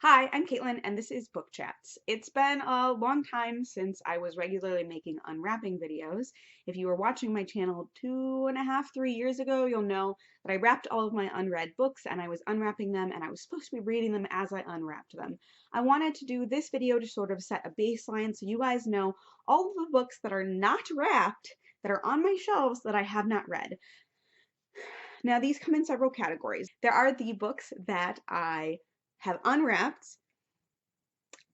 Hi, I'm Caitlin, and this is Book Chats. It's been a long time since I was regularly making unwrapping videos. If you were watching my channel 2.5, 3 years ago, you'll know that I wrapped all of my unread books and I was unwrapping them and I was supposed to be reading them as I unwrapped them. I wanted to do this video to sort of set a baseline so you guys know all of the books that are not wrapped that are on my shelves that I have not read. Now, these come in several categories. There are the books that I have unwrapped.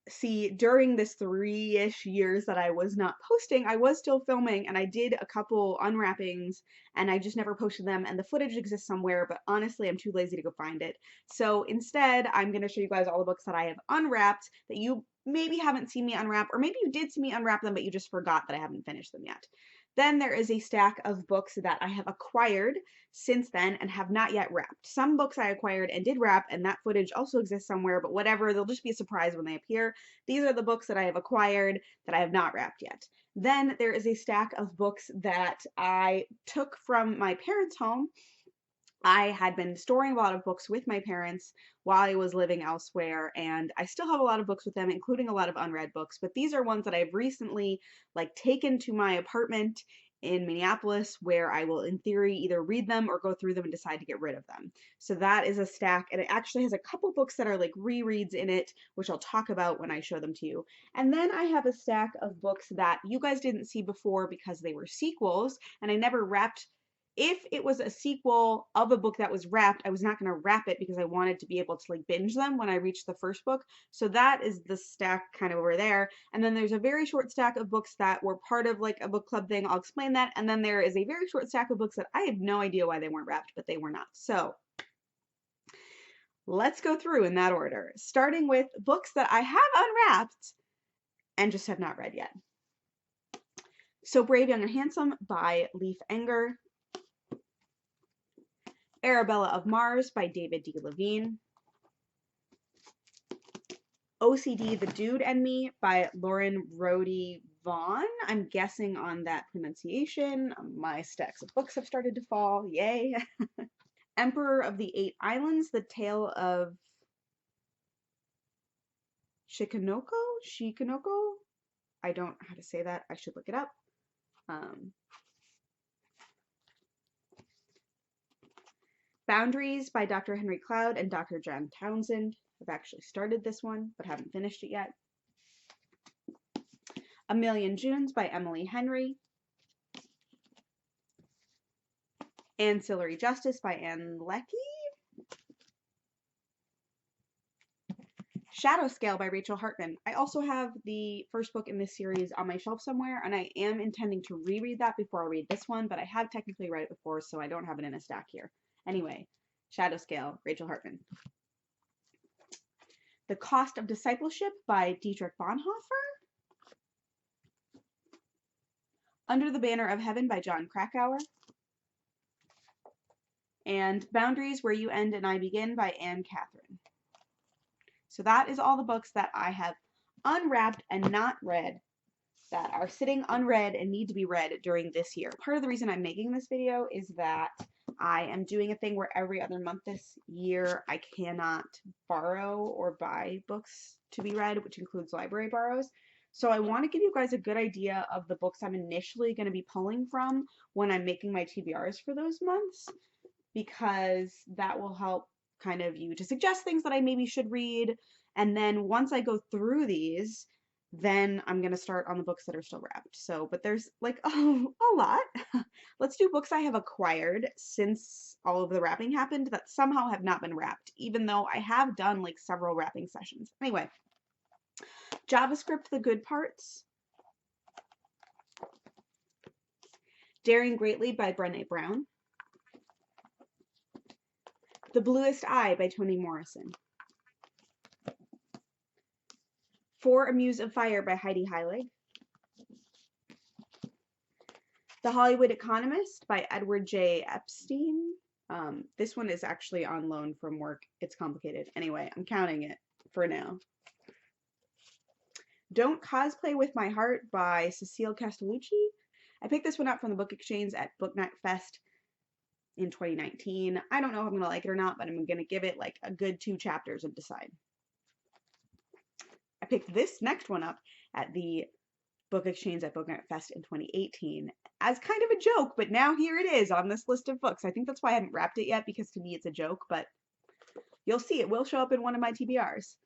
See, during this 3-ish years that I was not posting, I was still filming and I did a couple unwrappings and I just never posted them, and the footage exists somewhere, but honestly, I'm too lazy to go find it. So instead, I'm going to show you guys all the books that I have unwrapped that you maybe haven't seen me unwrap, or maybe you did see me unwrap them, but you just forgot that I haven't finished them yet. Then there is a stack of books that I have acquired since then and have not yet wrapped. Some books I acquired and did wrap, and that footage also exists somewhere, but whatever, they'll just be a surprise when they appear. These are the books that I have acquired that I have not wrapped yet. Then there is a stack of books that I took from my parents' home. I had been storing a lot of books with my parents while I was living elsewhere, and I still have a lot of books with them, including a lot of unread books, but these are ones that I've recently taken to my apartment in Minneapolis, where I will in theory either read them or go through them and decide to get rid of them. So that is a stack, and it actually has a couple books that are rereads in it, which I'll talk about when I show them to you. And then I have a stack of books that you guys didn't see before because they were sequels, and I never wrapped. If it was a sequel of a book that was wrapped, I was not going to wrap it because I wanted to be able to binge them when I reached the first book. So that is the stack kind of over there. And then there's a very short stack of books that were part of a book club thing. I'll explain that. And then there is a very short stack of books that I have no idea why they weren't wrapped, but they were not. So let's go through in that order, starting with books that I have unwrapped and just have not read yet. So Brave, Young, and Handsome by Leif Enger. Arabella of Mars by David D. Levine. OCD, The Dude and Me by Lauren Rhodey Vaughn. I'm guessing on that pronunciation. My stacks of books have started to fall. Yay. Emperor of the Eight Islands, The Tale of Shikanoko? I don't know how to say that. I should look it up. Boundaries by Dr. Henry Cloud and Dr. John Townsend. I've actually started this one, but haven't finished it yet. A Million Junes by Emily Henry. Ancillary Justice by Ann Leckie. Shadow Scale by Rachel Hartman. I also have the first book in this series on my shelf somewhere, and I am intending to reread that before I read this one, but I have technically read it before, so I don't have it in a stack here. Anyway, Shadow Scale, Rachel Hartman. The Cost of Discipleship by Dietrich Bonhoeffer. Under the Banner of Heaven by Jon Krakauer. And Boundaries, Where You End and I Begin by Anne Catherine. So that is all the books that I have unwrapped and not read that are sitting unread and need to be read during this year. Part of the reason I'm making this video is that I am doing a thing where every other month this year I cannot borrow or buy books to be read, which includes library borrows. So I want to give you guys a good idea of the books I'm initially going to be pulling from when I'm making my TBRs for those months, because that will help kind of you to suggest things that I maybe should read. And then once I go through these, then I'm going to start on the books that are still wrapped. So, but there's a lot. Let's do books I have acquired since all of the wrapping happened that somehow have not been wrapped, even though I have done several wrapping sessions. Anyway, JavaScript, The Good Parts. Daring Greatly by Brené Brown. The Bluest Eye by Toni Morrison. For a Muse of Fire by Heidi Heilig. The Hollywood Economist by Edward J. Epstein. This one is actually on loan from work. It's complicated. Anyway, I'm counting it for now. Don't Cosplay with My Heart by Cecile Castellucci. I picked this one up from the Book Exchange at Book Night Fest in 2019. I don't know if I'm going to like it or not, but I'm going to give it a good 2 chapters and decide. picked this next one up at the book exchange at Booknet Fest in 2018 as kind of a joke, but now here it is on this list of books. I think that's why I haven't wrapped it yet, because to me it's a joke, but you'll see it will show up in one of my TBRs.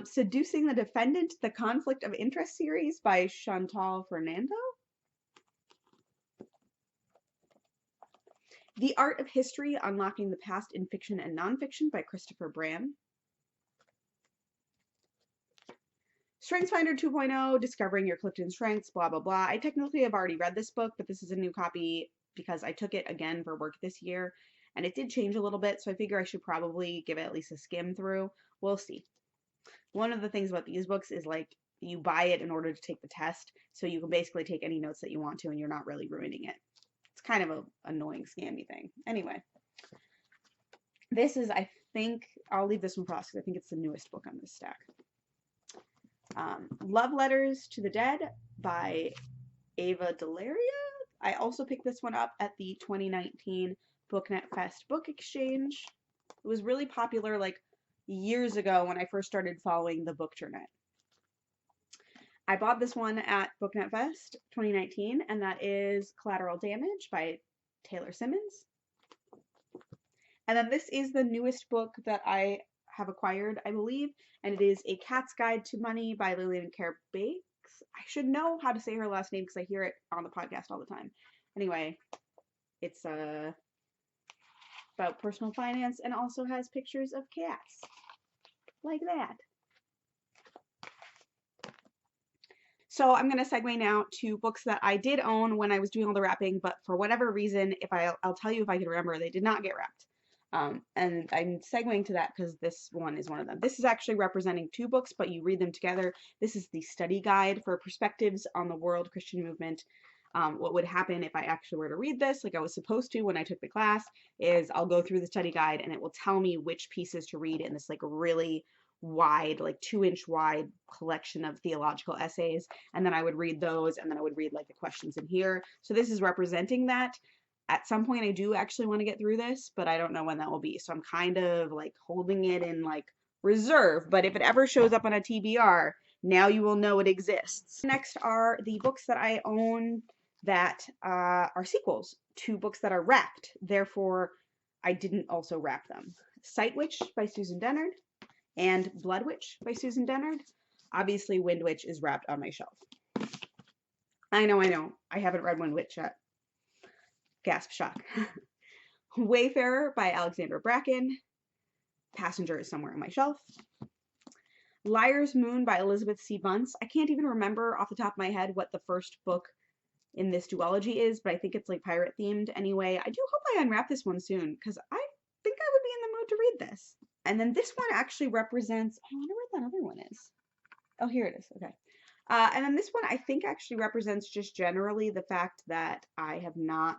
Seducing the Defendant, the Conflict of Interest series by Chantal Fernando. The Art of History, Unlocking the Past in Fiction and Nonfiction by Christopher Bran. StrengthsFinder 2.0, Discovering Your Clifton Strengths, blah, blah, blah. I technically have already read this book, but this is a new copy because I took it again for work this year, and it did change a little bit, so I figure I should probably give it at least a skim through. We'll see. One of the things about these books is, like, you buy it in order to take the test, so you can basically take any notes that you want to, and you're not really ruining it. It's kind of an annoying, scammy thing. Anyway, this is, I think, I'll leave this one for us because I think it's the newest book on this stack. Love Letters to the Dead by Ava Delaria. I also picked this one up at the 2019 Booknet Fest Book Exchange. It was really popular like years ago when I first started following the Bookternet. I bought this one at Booknet Fest 2019, and that is Collateral Damage by Taylor Simmons. And then this is the newest book that I have acquired, I believe, and it is A Cat's Guide to Money by Lillian Kerr Bakes. I should know how to say her last name because I hear it on the podcast all the time. Anyway, it's about personal finance and also has pictures of cats. Like that. So I'm going to segue now to books that I did own when I was doing all the wrapping, but for whatever reason, I'll tell you if I can remember, they did not get wrapped. And I'm segueing to that because this one is one of them. This is actually representing two books, but you read them together. This is the study guide for Perspectives on the World Christian Movement. What would happen if I actually were to read this, like I was supposed to when I took the class, is I'll go through the study guide and it will tell me which pieces to read in this like really wide, like 2-inch wide collection of theological essays. And then I would read those, and then I would read like the questions in here. So this is representing that. At some point I do actually want to get through this, but I don't know when that will be. So I'm kind of like holding it in like reserve, but if it ever shows up on a TBR, now you will know it exists. Next are the books that I own that are sequels to books that are wrapped. Therefore, I didn't also wrap them. Sight Witch by Susan Dennard and Blood Witch by Susan Dennard. Obviously, Wind Witch is wrapped on my shelf. I know. I haven't read Wind Witch yet. Gasp, shock. Wayfarer by Alexandra Bracken. Passenger is somewhere on my shelf. Liar's Moon by Elizabeth C. Bunce. I can't even remember off the top of my head what the first book in this duology is, but I think it's like pirate themed anyway. I do hope I unwrap this one soon because I think I would be in the mood to read this. And then this one actually represents, I wonder what that other one is. Oh, here it is. Okay. And then this one I think actually represents just generally the fact that I have not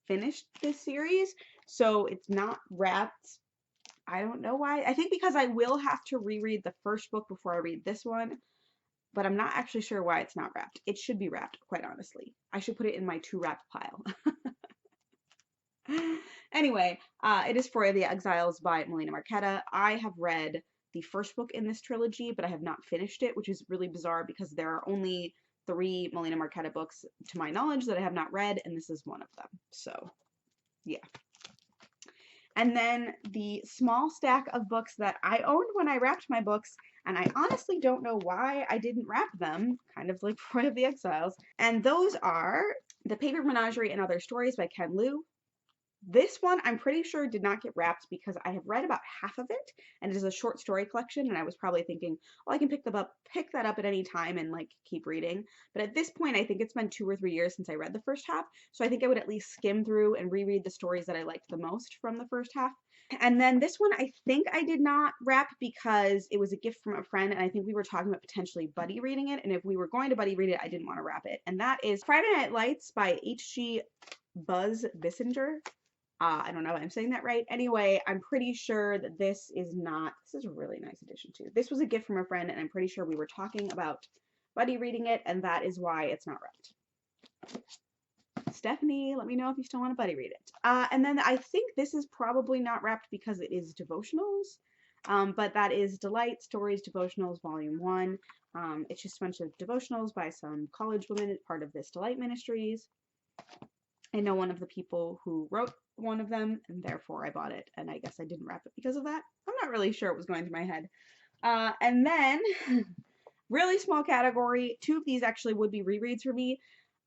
finished this series, so it's not wrapped. I don't know why. I think because I will have to reread the first book before I read this one, but I'm not actually sure why it's not wrapped. It should be wrapped, quite honestly. I should put it in my to wrap pile. Anyway, it is For the Exiles by Melina Marchetta. I have read the first book in this trilogy, but I have not finished it, which is really bizarre because there are only 3 Melina Marchetta books, to my knowledge, that I have not read, and this is one of them. So, yeah. And then the small stack of books that I owned when I wrapped my books, and I honestly don't know why I didn't wrap them, kind of like Roy of the Exiles, and those are The Paper Menagerie and Other Stories by Ken Liu. This one, I'm pretty sure, did not get wrapped because I have read about half of it, and it is a short story collection, and I was probably thinking, well, I can pick that up at any time and, like, keep reading. But at this point, I think it's been 2 or 3 years since I read the first half, so I think I would at least skim through and reread the stories that I liked the most from the first half. And then this one, I think I did not wrap because it was a gift from a friend, and I think we were talking about potentially buddy reading it, and if we were going to buddy read it, I didn't want to wrap it. And that is Friday Night Lights by H.G. Buzz Bissinger. I don't know if I'm saying that right. Anyway, I'm pretty sure that this is a really nice edition too. This was a gift from a friend, and I'm pretty sure we were talking about buddy reading it, and that is why it's not wrapped. Stephanie, let me know if you still want to buddy read it. And then I think this is probably not wrapped because it is devotionals. But that is Delight Stories Devotionals Volume 1. It's just a bunch of devotionals by some college women as part of this Delight Ministries. I know one of the people who wrote one of them, and therefore I bought it, and I guess I didn't wrap it because of that. I'm not really sure what was going through my head. And then, really small category, 2 of these actually would be rereads for me.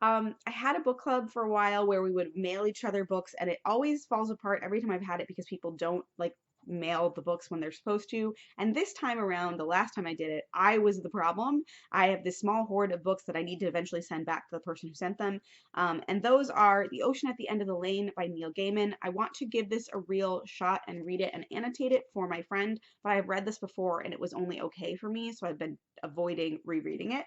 I had a book club for a while where we would mail each other books, and it always falls apart every time I've had it because people don't like mail the books when they're supposed to. And this time around, the last time I did it, I was the problem. I have this small hoard of books that I need to eventually send back to the person who sent them. And those are The Ocean at the End of the Lane by Neil Gaiman. I want to give this a real shot and read it and annotate it for my friend, but I've read this before and it was only okay for me, so I've been avoiding rereading it.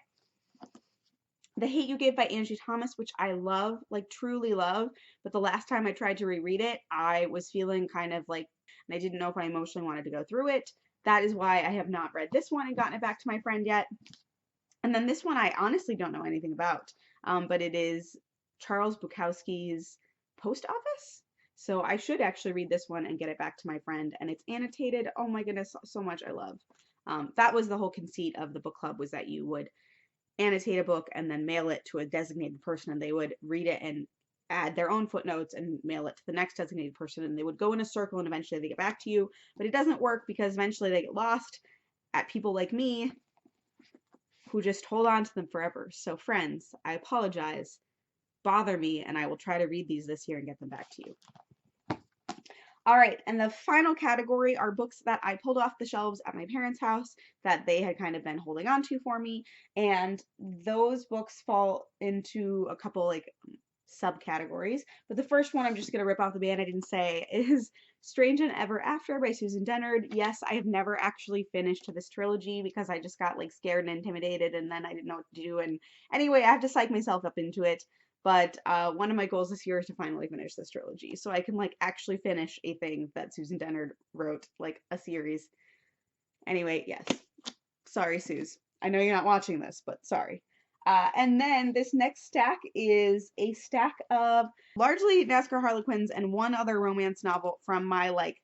The Hate You Give by Angie Thomas, which I love, like truly love, but the last time I tried to reread it, I was feeling kind of like, and I didn't know if I emotionally wanted to go through it. That is why I have not read this one and gotten it back to my friend yet. And then this one I honestly don't know anything about, but it is Charles Bukowski's Post Office. So I should actually read this one and get it back to my friend, and it's annotated. Oh my goodness, so much I love. That was the whole conceit of the book club, was that you would annotate a book and then mail it to a designated person, and they would read it and add their own footnotes and mail it to the next designated person, and they would go in a circle and eventually they get back to you. But it doesn't work because eventually they get lost at people like me who just hold on to them forever. So friends, I apologize. Bother me, and I will try to read these this year and get them back to you. All right, and the final category are books that I pulled off the shelves at my parents' house that they had kind of been holding on to for me, and those books fall into a couple like subcategories. But the first one I'm just going to rip off the Band-Aid and say is Strange and Ever After by Susan Dennard. Yes, I have never actually finished this trilogy because I just got like scared and intimidated, and then I didn't know what to do, and anyway, I have to psych myself up into it. But one of my goals this year is to finally finish this trilogy, so I can like actually finish a thing that Susan Dennard wrote, like a series. Anyway, yes. Sorry, Suze. I know you're not watching this, but sorry. And then this next stack is a stack of largely NASCAR Harlequins and one other romance novel from my like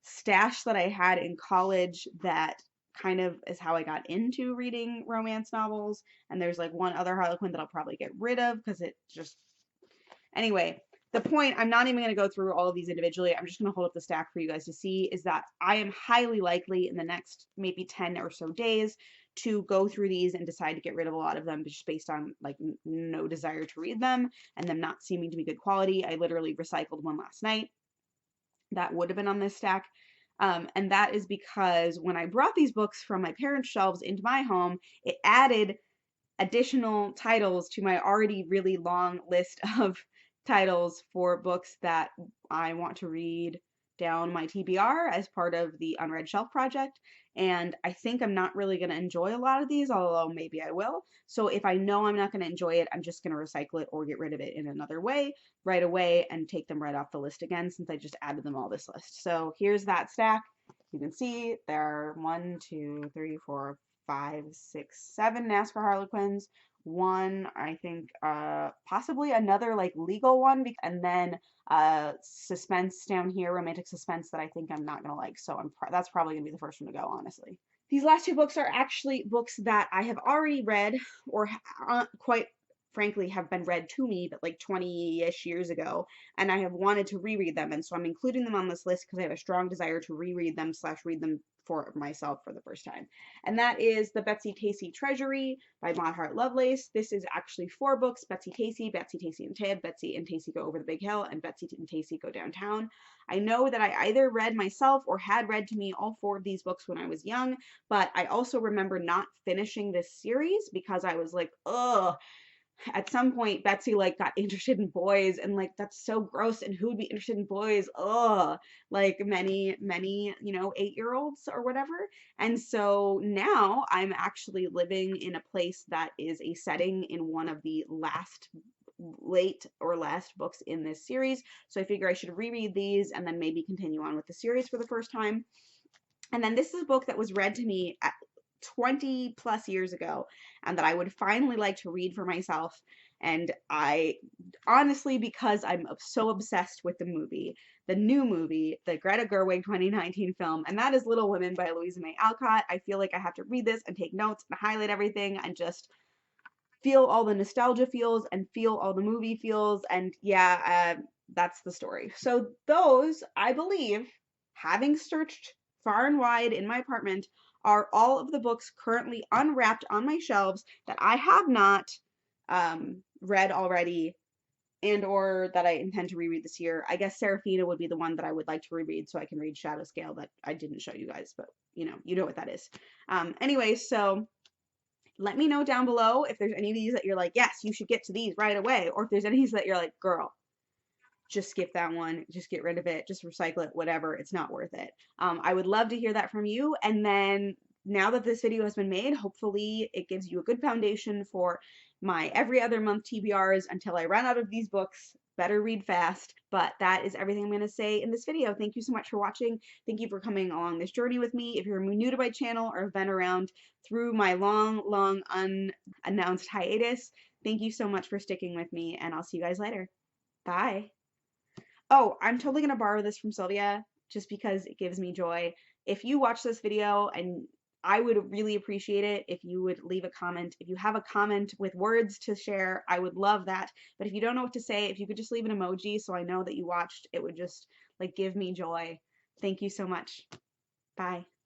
stash that I had in college that kind of is how I got into reading romance novels. And there's like one other Harlequin that I'll probably get rid of because it just, anyway, the point, I'm not even going to go through all of these individually. I'm just going to hold up the stack for you guys to see, is that I am highly likely in the next maybe 10 or so days to go through these and decide to get rid of a lot of them just based on like no desire to read them and them not seeming to be good quality. I literally recycled one last night that would have been on this stack. And that is because when I brought these books from my parents' shelves into my home, it added additional titles to my already really long list of titles for books that I want to read down my TBR as part of the Unread Shelf project. And I think I'm not really going to enjoy a lot of these, although maybe I will. So if I know I'm not going to enjoy it, I'm just going to recycle it or get rid of it in another way right away and take them right off the list again, since I just added them all this list. So here's that stack. You can see there are 1, 2, 3, 4, 5, 6, 7 NASCAR Harlequins, one, I think, possibly another like legal one, and then suspense down here, romantic suspense that I think I'm not gonna like. So that's probably gonna be the first one to go, honestly. These last 2 books are actually books that I have already read, or quite frankly have been read to me, but like 20-ish years ago, and I have wanted to reread them, and so I'm including them on this list because I have a strong desire to reread them / read them for myself for the first time. And that is The Betsy Tacy Treasury by Maud Hart Lovelace. This is actually 4 books: Betsy Tacy and Tab, Betsy and Tacy Go Over the Big Hill, and Betsy and Tacy Go Downtown. I know that I either read myself or had read to me all 4 of these books when I was young, but I also remember not finishing this series because I was like, ugh. At some point, Betsy like got interested in boys, and like that's so gross, and who would be interested in boys? Ugh, like many 8-year-olds or whatever. And so now I'm actually living in a place that is a setting in one of the last books in this series. So I figure I should reread these and then maybe continue on with the series for the first time. And then this is a book that was read to me 20 plus years ago, and that I would finally like to read for myself. And I honestly, because I'm so obsessed with the new movie, the Greta Gerwig 2019 film, and that is Little Women by Louisa May Alcott. I feel like I have to read this and take notes and highlight everything and just feel all the nostalgia feels and feel all the movie feels. And yeah, that's the story. So those, I believe, having searched far and wide in my apartment, are all of the books currently unwrapped on my shelves that I have not read already, and or that I intend to reread this year. I guess Serafina would be the one that I would like to reread so I can read Shadow Scale that I didn't show you guys, but you know what that is. Anyway, so let me know down below if there's any of these that you're like, yes, you should get to these right away, or if there's any of these that you're like, girl, just skip that one, just get rid of it, just recycle it, whatever, it's not worth it. I would love to hear that from you. And then now that this video has been made, hopefully it gives you a good foundation for my every other month TBRs until I run out of these books. Better read fast. But that is everything I'm going to say in this video. Thank you so much for watching. Thank you for coming along this journey with me. If you're new to my channel or have been around through my long unannounced hiatus, thank you so much for sticking with me, and I'll see you guys later. Bye. Oh, I'm totally gonna borrow this from Sylvia just because it gives me joy. If you watch this video, and I would really appreciate it if you would leave a comment. If you have a comment with words to share, I would love that. But if you don't know what to say, if you could just leave an emoji so I know that you watched, it would just like give me joy. Thank you so much. Bye.